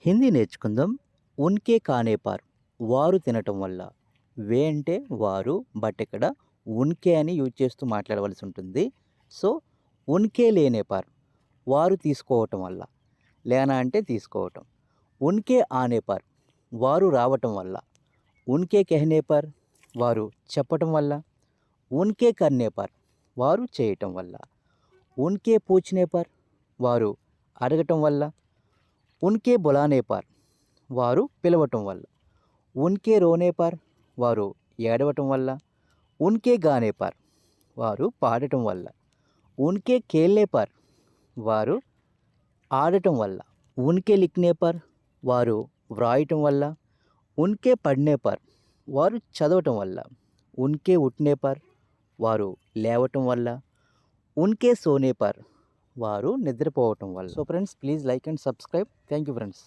హిందీ నేర్చుకుందాం. ఉన్కే ఖానే పర్ వారు తినటం వల్ల. వే అంటే వారు, బట్ ఇక్కడ ఉన్కే అని యూజ్ చేస్తూ మాట్లాడవలసి ఉంటుంది. సో, ఉన్కే లేనే పర్ వారు తీసుకోవటం వల్ల. లేనా అంటే తీసుకోవటం. ఉన్కే ఆనే పర్ వారు రావటం వల్ల. ఉన్కే కెహనే పర్ వారు చెప్పటం వల్ల. ఉన్కే కర్నే పర్ వారు చేయటం వల్ల. ఉన్కే పూఛనే పర్ వారు అడగటం వల్ల. ఉన్కే బులానే పర్ వారు పిలవటం వల్ల. ఉన్కే రోనే పర్ వారు ఏడవటం వల్ల. ఉన్కే గానే పర్ వారు పాడటం వల్ల. ఉన్కే ఖేల్నే పర్ వారు ఆడటం వల్ల. ఉన్కే లిఖ్నే పర్ వారు వ్రాయటం వల్ల. ఉన్కే పఢ్నే పర్ వారు చదవటం వల్ల. ఉన్కే ఉఠ్నే పర్ వారు లేవటం వల్ల. ఉన్కే సోనే పర్ వారు నిద్రపోవటం వల్ల. So friends, please like and subscribe. Thank you friends.